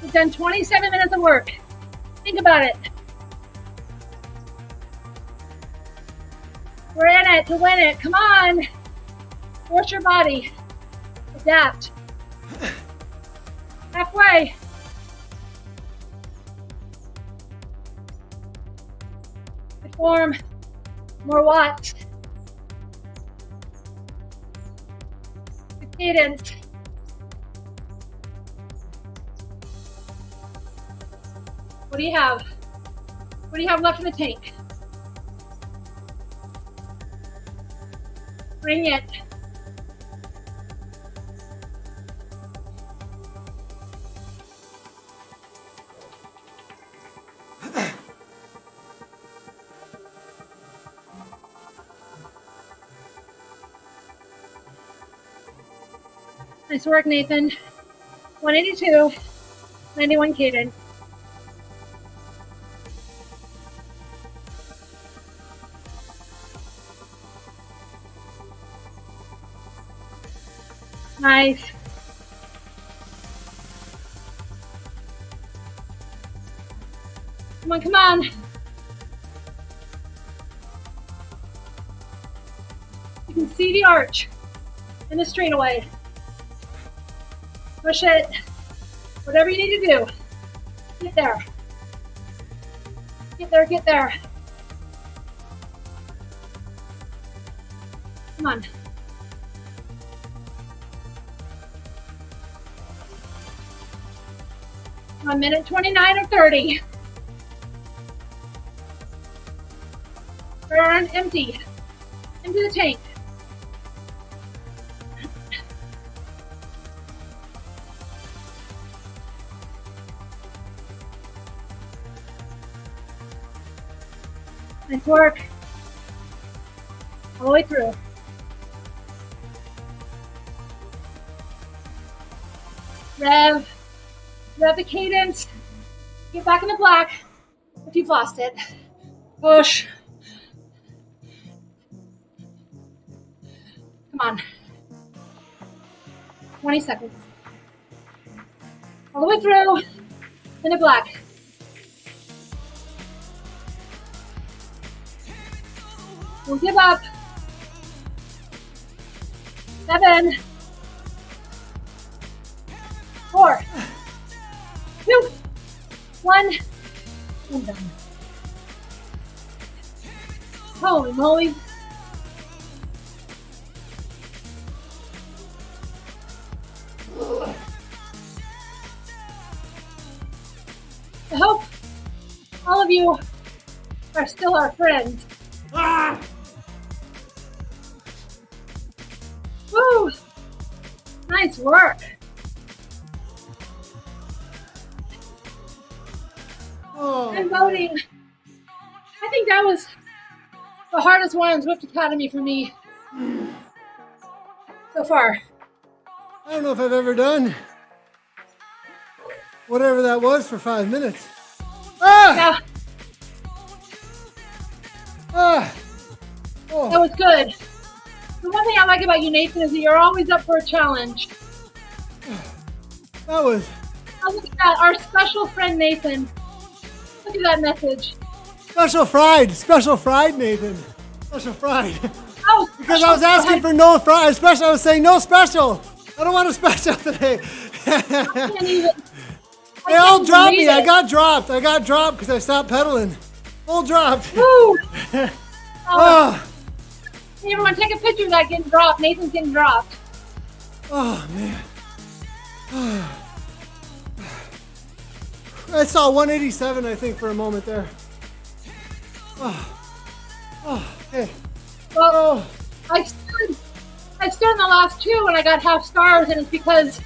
We've done 27 minutes of work. Think about it. We're in it to win it. Come on. Force your body. Adapt. Halfway. Good form. More watts. Good cadence. What do you have? What do you have left in the tank? Bring it. Nice work, Nathan. 182, 91 cadence. Nice. Come on, come on. You can see the arch in the straightaway. Push it. Whatever you need to do. Get there. Get there, get there. Come on. A minute 29 or 30. Burn, empty. Empty the tank. Nice work. All the way through. Rev the cadence. Get back in the black if you've lost it. Push. Come on. 20 seconds. All the way through in the black. Don't give up. 7, 4, 2, 1, and done. Holy moly. I hope all of you are still our friends. Ah! Woo! Nice work. Oh, I'm voting. I think that was the hardest one in Zwift Academy for me so far. I don't know if I've ever done whatever that was for 5 minutes. Ah! Yeah, Ah! Oh. that was good. The one thing I like about you, Nathan, is that you're always up for a challenge. That was Oh, look at that, our special friend Nathan. Look at that message. special fried, Nathan. Special fried. Oh, Because I was asking for no fried, special. I was saying no special. I don't want a special today. can't even. They all dropped me. believe I it. got dropped because I stopped pedaling. Full dropped. Woo! Oh, Oh, everyone, take a picture of that getting dropped. Nathan's getting dropped. oh man. I saw 187, I think, for a moment there. Hey. Well, Oh, I stood in the last two and I got half stars, and it's because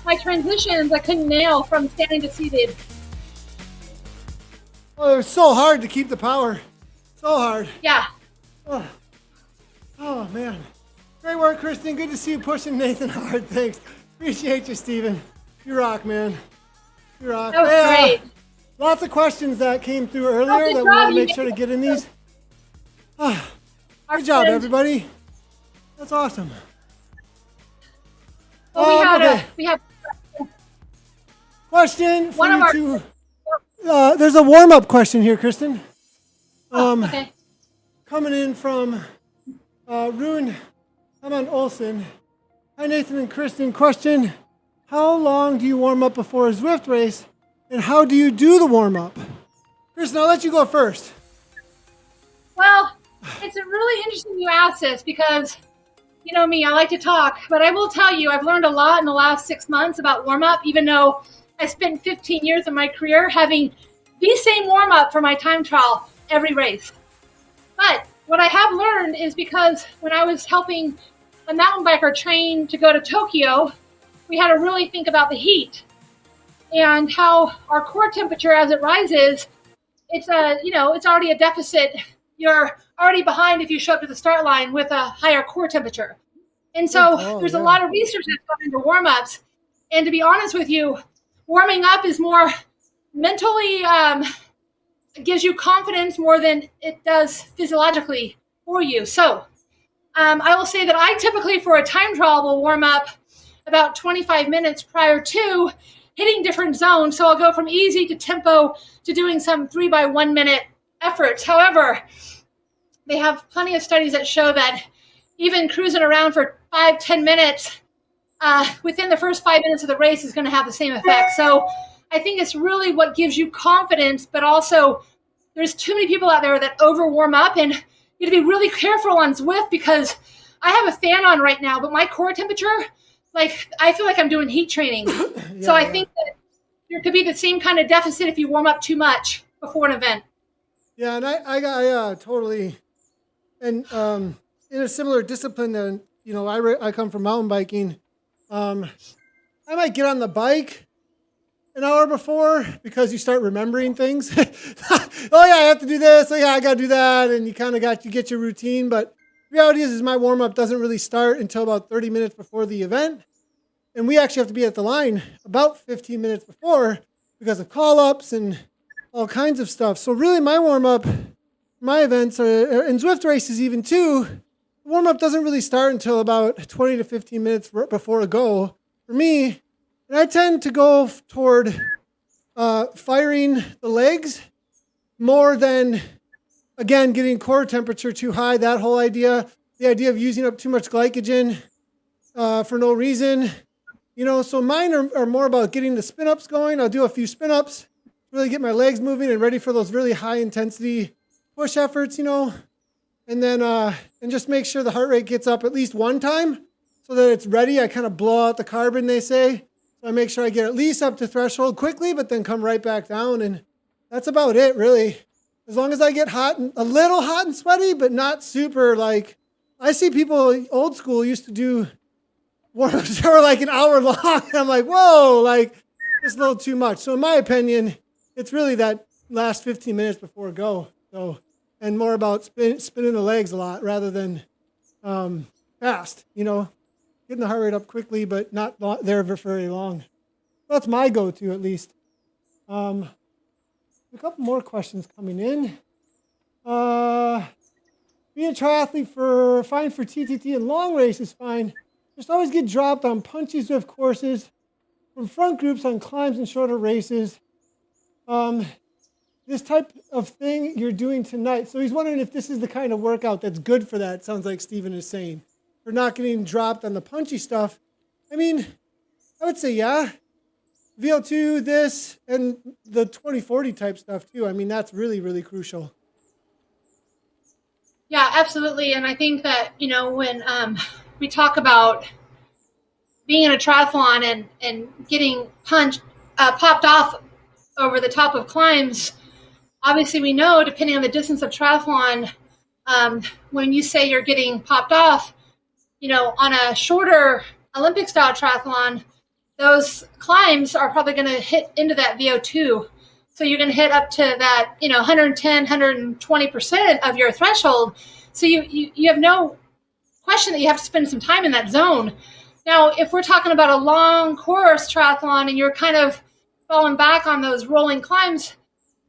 my transitions I couldn't nail from standing to seated. oh, it was so hard to keep the power. So hard. Yeah. Oh man. Great work, Kristin. Good to see you pushing Nathan hard. Thanks. Appreciate you, Steven. You rock, man. You rock. That was Hey, great. lots of questions that came through earlier good that we want job, to you make sure to get in these. Our Good job, friend- everybody. That's awesome. Well, Okay. we have Question for One of you our- two. There's a warm-up question here, Kristin. okay. Coming in from Rune Haman Olsen. Hi, Nathan and Kristin. Question: how long do you warm up before a Zwift race, and how do you do the warm-up? Kristin, I'll let you go first. Well, it's really interesting you ask this because, you know me, I like to talk, but I will tell you, I've learned a lot in the last 6 months about warm-up, even though I spent 15 years of my career having the same warm-up for my time trial every race. But what I have learned is because when I was helping a mountain biker train to go to Tokyo, we had to really think about the heat and how our core temperature as it rises, it's already a deficit. You're already behind if you show up to the start line with a higher core temperature. And so there's a lot of research that's gone into warm-ups. And to be honest with you, warming up is more mentally, gives you confidence more than it does physiologically for you. So I will say that I typically for a time trial will warm up about 25 minutes prior to hitting different zones. So I'll go from easy to tempo to doing some 3 by 1 minute efforts. However, they have plenty of studies that show that even cruising around for 5-10 minutes within the first 5 minutes of the race is going to have the same effect. So I think it's really what gives you confidence, but also there's too many people out there that over warm up, and you have to be really careful on Zwift because I have a fan on right now, but my core temperature, like I feel like I'm doing heat training. I think that there could be the same kind of deficit if you warm up too much before an event. Yeah, and I totally, and in a similar discipline that, you know, I come from mountain biking. I might get on the bike an hour before because you start remembering things. Oh yeah, I have to do this. Oh yeah, I got to do that. And you get your routine. But the reality is my warm up doesn't really start until about 30 minutes before the event. And we actually have to be at the line about 15 minutes before because of call ups and all kinds of stuff. So really my warm up, my events are, and Zwift races even too, the warm up doesn't really start until about 20 to 15 minutes before a go for me. And I tend to go toward firing the legs more than again, getting core temperature too high, that whole idea, the idea of using up too much glycogen for no reason. So mine are more about getting the spin-ups going. I'll do a few spin-ups, really get my legs moving and ready for those really high intensity push efforts, and then and just make sure the heart rate gets up at least one time so that it's ready. I kind of blow out the carbon, they say. So I make sure I get at least up to threshold quickly, but then come right back down. And that's about it, really. As long as I get hot and a little hot and sweaty, but not super like, I see people old school used to do warm-ups that were like an hour long. And I'm like, whoa, like it's a little too much. So in my opinion, it's really that last 15 minutes before go. So, and more about spinning the legs a lot rather than fast, getting the heart rate up quickly, but not there for very long. That's my go-to at least. A couple more questions coming in. Being a triathlete fine for TTT and long races, fine. Just always get dropped on punchy Zwift courses from front groups on climbs and shorter races. This type of thing you're doing tonight. So he's wondering if this is the kind of workout that's good for that, sounds like Stephen is saying. For not getting dropped on the punchy stuff. I mean, I would say, yeah. VO2, this, and the 2040 type stuff too. I mean, that's really, really crucial. Yeah, absolutely. And I think that, when we talk about being in a triathlon and getting popped off over the top of climbs, obviously we know, depending on the distance of triathlon, when you say you're getting popped off, on a shorter Olympic style triathlon, those climbs are probably going to hit into that VO2. So you're going to hit up to that, 110, 120% of your threshold. So you have no question that you have to spend some time in that zone. Now, if we're talking about a long course triathlon and you're kind of falling back on those rolling climbs,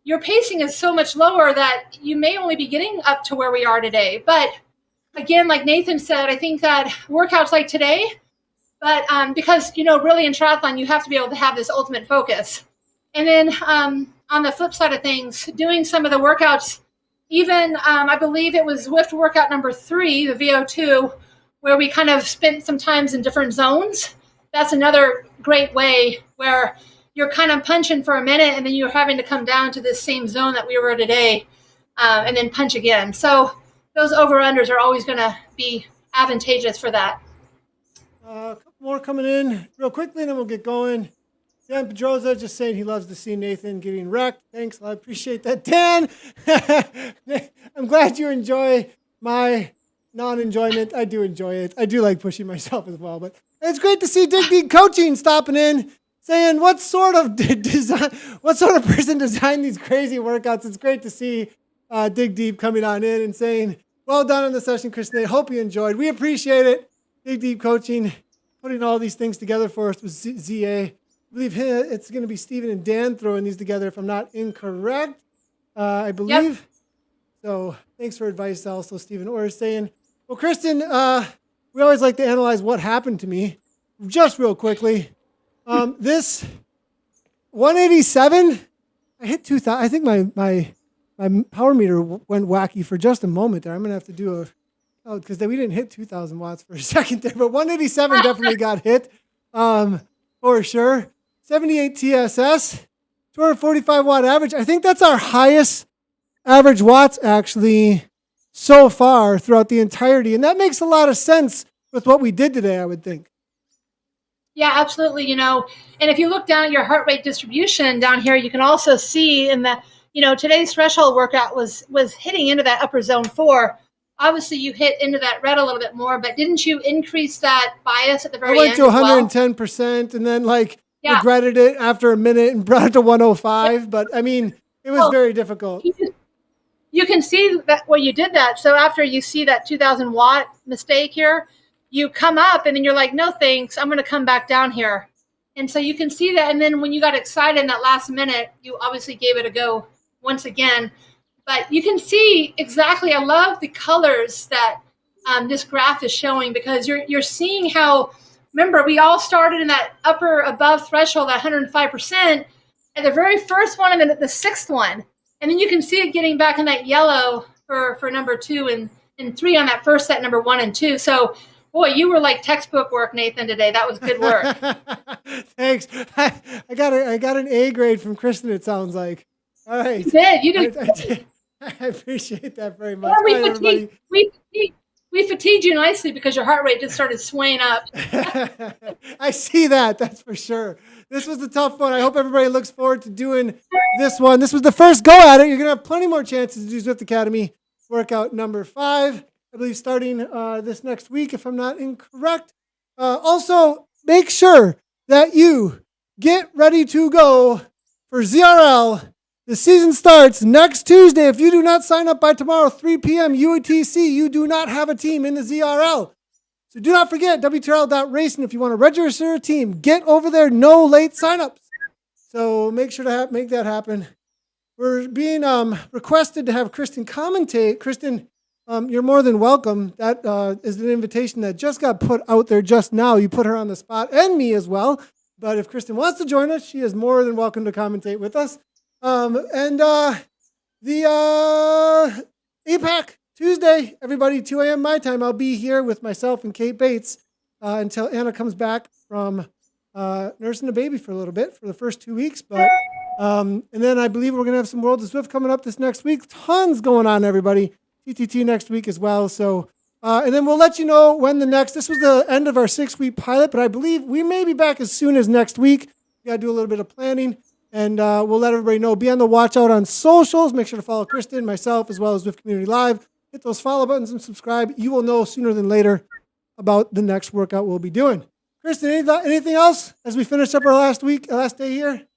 your pacing is so much lower that you may only be getting up to where we are today. But again, like Nathan said, I think that workouts like today, but because, really in triathlon, you have to be able to have this ultimate focus. And then on the flip side of things, doing some of the workouts, even I believe it was Zwift workout number 3, the VO2, where we kind of spent some times in different zones. That's another great way where you're kind of punching for a minute and then you're having to come down to this same zone that we were today and then punch again. So those over-unders are always going to be advantageous for that. A couple more coming in real quickly, and then we'll get going. Dan Pedroza just saying he loves to see Nathan getting wrecked. Thanks, I appreciate that, Dan. I'm glad you enjoy my non-enjoyment. I do enjoy it. I do like pushing myself as well, but it's great to see Dig Deep Coaching stopping in, saying what sort of person designed these crazy workouts. It's great to see Dig Deep coming on in and saying, well done on the session, Kristin. Hope you enjoyed. We appreciate it. Dig Deep Coaching, putting all these things together for us with ZA. I believe it's going to be Stephen and Dan throwing these together, if I'm not incorrect. I believe. Yep. So thanks for advice also, Stephen. Or saying, well, Kristin, we always like to analyze what happened to me. Just real quickly. This 187, I hit 2,000. I think my power meter went wacky for just a moment there. I'm going to have to do because we didn't hit 2,000 watts for a second there, but 187 definitely got hit for sure. 78 TSS, 245 watt average. I think that's our highest average watts actually so far throughout the entirety. And that makes a lot of sense with what we did today, I would think. Yeah, absolutely. And if you look down at your heart rate distribution down here, you can also see in the, today's threshold workout was hitting into that upper zone 4. Obviously, you hit into that red a little bit more, but didn't you increase that bias at the very end? I went to 110% and then regretted it after a minute and brought it to 105. Yeah. But I mean, it was very difficult. You can see that you did that. So after you see that 2,000 watt mistake here, you come up and then you're like, no, thanks. I'm going to come back down here. And so you can see that. And then when you got excited in that last minute, you obviously gave it a go once again. But you can see exactly, I love the colors that this graph is showing, because you're seeing how, remember, we all started in that upper above threshold at 105%, at the very first one and then at the sixth one. And then you can see it getting back in that yellow for number 2 and 3 on that first set, number 1 and 2. So, boy, you were like textbook work, Nathan, today. That was good work. Thanks. I got an A grade from Kristin, it sounds like. All right. You did. I appreciate that very much. We fatigued you nicely because your heart rate just started swaying up. I see that. That's for sure. This was a tough one. I hope everybody looks forward to doing this one. This was the first go at it. You're going to have plenty more chances to do Zwift Academy workout number 5. I believe starting this next week, if I'm not incorrect. Also, make sure that you get ready to go for ZRL. The season starts next Tuesday. If you do not sign up by tomorrow, 3 p.m. UTC, you do not have a team in the ZRL. So do not forget, WTRL.racing. If you want to register a team, get over there. No late signups. So make sure to make that happen. We're being requested to have Kristin commentate. Kristin, you're more than welcome. That is an invitation that just got put out there just now. You put her on the spot, and me as well. But if Kristin wants to join us, she is more than welcome to commentate with us. The APAC Tuesday, everybody, 2 a.m. my time, I'll be here with myself and Kate Bates until Anna comes back from nursing a baby for a little bit for the first 2 weeks. But and then I believe we're going to have some World of Zwift coming up this next week. Tons going on, everybody. TTT next week as well. So, and then we'll let you know when this was the end of our 6-week pilot, but I believe we may be back as soon as next week. We got to do a little bit of planning. And we'll let everybody know. Be on the watch out on socials. Make sure to follow Kristin, myself, as well as Zwift Community Live. Hit those follow buttons and subscribe. You will know sooner than later about the next workout we'll be doing. Kristin, anything else as we finish up our last day here?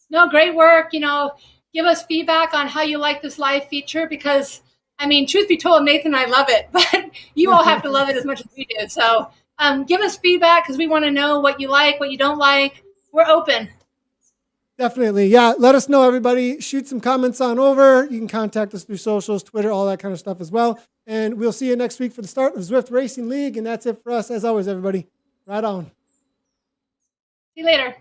No, great work. Give us feedback on how you like this live feature because, truth be told, Nathan and I love it, but you all have to love it as much as we do. So give us feedback because we want to know what you like, what you don't like. We're open. Definitely. Yeah. Let us know, everybody. Shoot some comments on over. You can contact us through socials, Twitter, all that kind of stuff as well. And we'll see you next week for the start of Zwift Racing League. And that's it for us. As always, everybody. Right on. See you later.